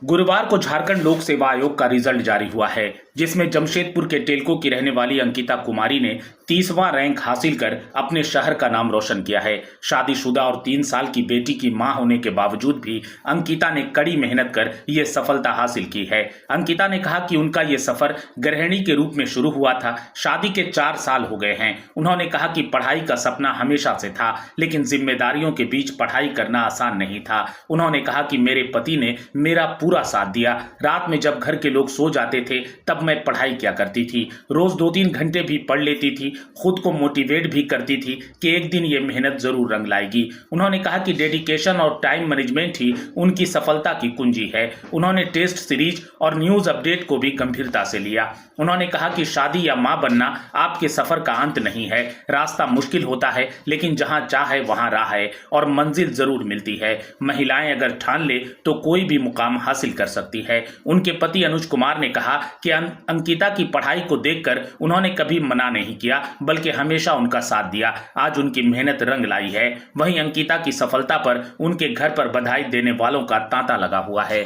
गुरुवार को झारखंड लोक सेवा आयोग का रिजल्ट जारी हुआ है, जिसमें जमशेदपुर के टेल्को की रहने वाली अंकिता कुमारी ने 30वां रैंक हासिल कर अपने शहर का नाम रोशन किया है। शादीशुदा और 3 साल की बेटी की मां होने के बावजूद भी अंकिता ने कड़ी मेहनत कर ये सफलता हासिल की है। अंकिता ने कहा कि उनका ये सफर गृहिणी के रूप में शुरू हुआ था। शादी के 4 साल हो गए हैं। उन्होंने कहा कि पढ़ाई का सपना हमेशा से था, लेकिन जिम्मेदारियों के बीच पढ़ाई करना आसान नहीं था। उन्होंने कहा कि मेरे पति ने मेरा पूरा साथ दिया। रात में जब घर के लोग सो जाते थे तब मैं पढ़ाई किया करती थी। रोज 2-3 घंटे भी पढ़ लेती थी। खुद को मोटिवेट भी करती थी कि एक दिन ये मेहनत जरूर रंग लाएगी। उन्होंने कहा कि डेडिकेशन और टाइम मैनेजमेंट ही उनकी सफलता की कुंजी है। उन्होंने टेस्ट सीरीज और न्यूज अपडेट को भी गंभीरता से लिया। उन्होंने कहा कि शादी या मां बनना आपके सफर का अंत नहीं है। रास्ता मुश्किल होता है, लेकिन जहां चाह है वहां राह है और मंजिल जरूर मिलती है। महिलाएं अगर ठान ले तो कोई भी मुकाम हासिल कर सकती है। उनके पति अनुज कुमार ने कहा कि अंकिता की पढ़ाई को देखकर उन्होंने कभी मना नहीं किया, बल्कि हमेशा उनका साथ दिया। आज उनकी मेहनत रंग लाई है। वहीं अंकिता की सफलता पर उनके घर पर बधाई देने वालों का तांता लगा हुआ है।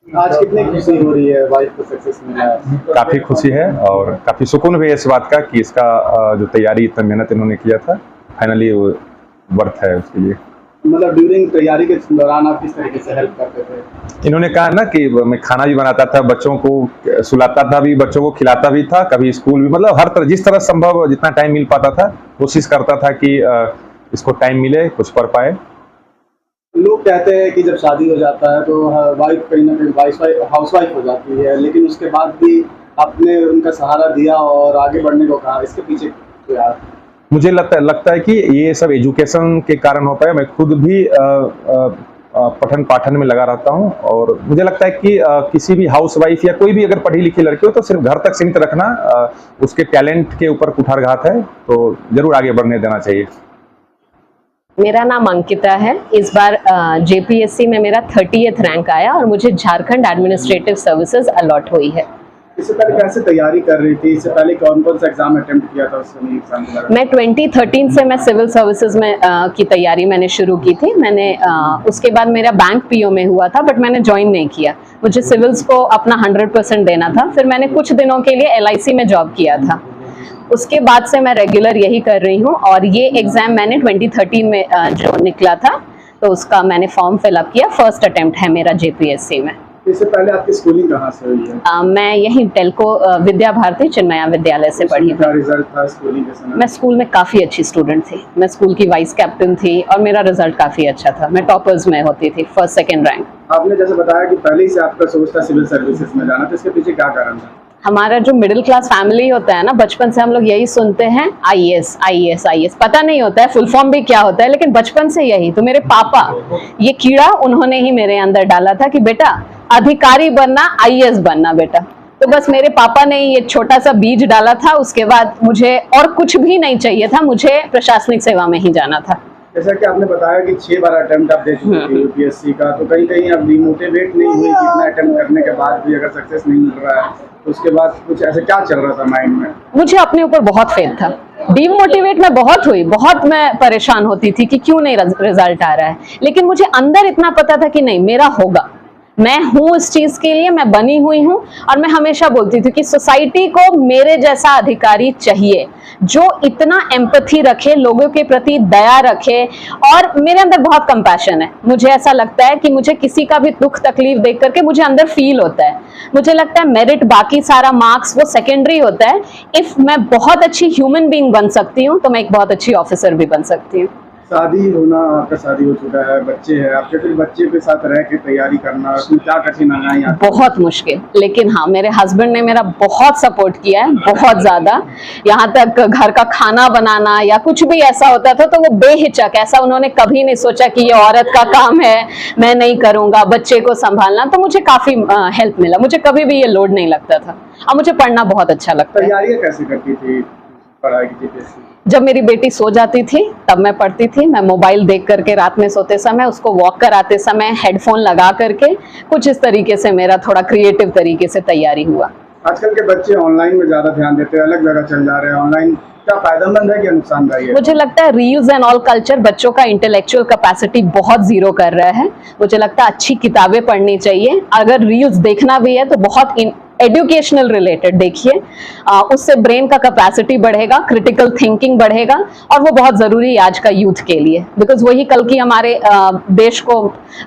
आज कितनी खुशी हो रही है, वाइफ को सक्सेस मिला है? काफ़ी खुशी है और काफ़ी सुकून भी है इस बात का कि इसका जो तैयारी इतना मेहनत इन्होंने किया था, फाइनली वो वर्थ है उसके लिए। मतलब ड्यूरिंग तैयारी के दौरान आप किस तरीके से हेल्प करते थे? इन्होंने कहा ना कि मैं खाना भी बनाता था, बच्चों को सुलाता था भी, बच्चों को खिलाता भी था, कभी स्कूल भी, मतलब हर तरह जिस तरह संभव जितना टाइम मिल पाता था कोशिश करता था कि इसको टाइम मिले, कुछ पढ़ पाए। लोग कहते हैं कि जब शादी हो जाता है तो वाइफ कहीं ना कहीं हाउसवाइफ हो जाती है, लेकिन उसके बाद भी आपने उनका सहारा दिया और आगे बढ़ने को कहा। इसके पीछे क्या? मुझे लगता है कि ये सब एजुकेशन के कारण होता है। मैं खुद भी पठन पाठन में लगा रहता हूँ और मुझे लगता है कि किसी भी हाउसवाइफ या कोई भी अगर पढ़ी लिखी लड़की हो तो सिर्फ घर तक सीमित रखना उसके टैलेंट के ऊपर कुठारघात है, तो जरूर आगे बढ़ने देना चाहिए। मेरा नाम अंकिता है। इस बार जेपीएससी में मेरा 30th रैंक आया और मुझे झारखंड एडमिनिस्ट्रेटिव सर्विसेज अलॉट हुई है। इससे पहले कैसे तैयारी कर रही थी? इससे पहले कौन सा एग्जाम अटेम्प्ट किया था? उसमें एग्जाम मैं 2013 से मैं सिविल सर्विसेज में की तैयारी मैंने शुरू की थी। मैंने उसके बाद मेरा बैंक पीओ में हुआ था, बट मैंने ज्वाइन नहीं किया। मुझे सिविल्स को अपना 100% देना था। फिर मैंने कुछ दिनों के लिए LIC में जॉब किया था। उसके बाद से मैं रेगुलर यही कर रही हूँ और ये एग्जाम मैंने 2013 में जो निकला था तो उसका मैंने फॉर्म फिलअप किया। फर्स्ट अटेम्प्ट है मेरा जेपीएससी में। इससे पहले आपकी स्कूलिंग कहाँ से हुई है? मैं यहीं टेल्को विद्या भारती चिन्मया विद्यालय से पढ़ी हूँ। क्या रिजल्ट था स्कूलिंग के समय? मैं स्कूल में काफ़ी अच्छी स्टूडेंट थी। मैं स्कूल की वाइस कैप्टन थी और मेरा रिजल्ट काफ़ी अच्छा था। मैं टॉपर्स में होती थी, 1st 2nd रैंक। आपने जैसे बताया कि पहले ही से आपका सोच था सिविल सर्विसेज में जाना, तो इसके पीछे क्या कारण था? हमारा जो मिडिल क्लास फैमिली होता है ना, बचपन से हम लोग यही सुनते हैं IAS IAS IAS। पता नहीं होता है फुल फॉर्म भी क्या होता है, लेकिन बचपन से यही। तो मेरे पापा ये कीड़ा उन्होंने ही मेरे अंदर डाला था कि बेटा अधिकारी बनना, IAS बनना बेटा। तो बस मेरे पापा ने ये छोटा सा बीज डाला था। उसके बाद मुझे और कुछ भी नहीं चाहिए था, मुझे प्रशासनिक सेवा में ही जाना था। जैसा कि आपने बताया कि 6 बार अटेम्प्ट आप दे चुके थे यूपीएससी का, तो कहीं आप डिमोटिवेट नहीं हुई कि इतना अटेम्प्ट करने के बाद भी अगर सक्सेस नहीं मिल रहा है तो उसके बाद कुछ ऐसे क्या चल रहा था माइंड में? मुझे अपने ऊपर बहुत फेथ था। डिमोटिवेट मैं बहुत हुई, बहुत मैं परेशान होती थी कि क्यों नहीं रिजल्ट आ रहा है, लेकिन मुझे अंदर इतना पता था कि नहीं, मेरा होगा। मैं हूँ इस चीज के लिए, मैं बनी हुई हूँ। और मैं हमेशा बोलती थी कि सोसाइटी को मेरे जैसा अधिकारी चाहिए जो इतना एम्पैथी रखे, लोगों के प्रति दया रखे। और मेरे अंदर बहुत कंपैशन है। मुझे ऐसा लगता है कि मुझे किसी का भी दुख तकलीफ देख करके मुझे अंदर फील होता है। मुझे लगता है मेरिट, बाकी सारा मार्क्स वो सेकेंडरी होता है। इफ मैं बहुत अच्छी ह्यूमन बीइंग बन सकती हूँ तो मैं एक बहुत अच्छी ऑफिसर भी बन सकती हूँ। शादी होना, आपका शादी हो चुका है, बच्चे हैं आपके, फिर बच्चे के साथ रह के तैयारी करना, उसमें क्या कठिनाइयां आती? बहुत मुश्किल, लेकिन हाँ मेरे हस्बैंड ने मेरा बहुत सपोर्ट किया है, बहुत ज्यादा। यहाँ तक घर का खाना बनाना या कुछ भी ऐसा होता था तो वो बेहिचक, ऐसा उन्होंने कभी नहीं सोचा कि ये औरत का काम है, मैं नहीं करूंगा, बच्चे को संभालना। तो मुझे काफी हेल्प मिला। मुझे कभी भी ये लोड नहीं लगता था और मुझे पढ़ना बहुत अच्छा लगता है। तैयारियां कैसे करती थी पढ़ाई की? जब मेरी बेटी सो जाती थी तब मैं पढ़ती थी। मैं मोबाइल देख करके रात में सोते समय, उसको वॉक कराते समय हेडफोन लगा करके, कुछ इस तरीके से मेरा थोड़ा क्रिएटिव तरीके से तैयारी हुआ। आजकल के बच्चे ऑनलाइन में ज्यादा ध्यान देते हैं, अलग जगह चल जा रहे हैं, ऑनलाइन क्या फायदेमंद है कि नुकसानदायक है? मुझे लगता है रील्स एंड ऑल कल्चर बच्चों का इंटेलेक्चुअल कैपेसिटी बहुत जीरो कर रहा है। मुझे लगता है अच्छी किताबें पढ़नी चाहिए, अगर रील्स देखना भी है तो बहुत एजुकेशनल रिलेटेड देखिए, उससे ब्रेन का कैपेसिटी बढ़ेगा, क्रिटिकल थिंकिंग बढ़ेगा, और वो बहुत जरूरी है आज का यूथ के लिए, बिकॉज वही कल की हमारे देश को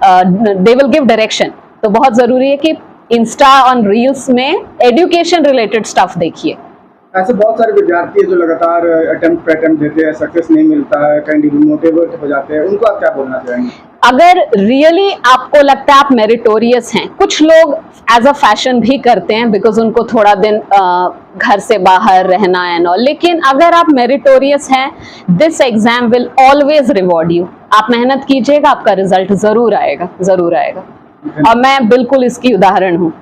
दे विल गिव डायरेक्शन। तो बहुत जरूरी है कि इंस्टा और रील्स में एजुकेशन रिलेटेड स्टफ देखिए। ऐसे बहुत सारे विद्यार्थी हैं जो लगातार अटेम्प्ट देते हैं, सक्सेस नहीं मिलता है, कहीं डिमोटिवेट हो जाते हैं, उनको आप क्या बोलना चाहेंगे? अगर रियली आपको लगता है आप मेरिटोरियस हैं, कुछ लोग एज अ फैशन भी करते हैं बिकॉज उनको थोड़ा दिन घर से बाहर रहना है ना, लेकिन अगर आप मेरिटोरियस हैं, this exam will always reward you. आप मेहनत कीजिएगा, आपका रिजल्ट जरूर आएगा, जरूर आएगा, और मैं बिल्कुल इसकी उदाहरण हूँ।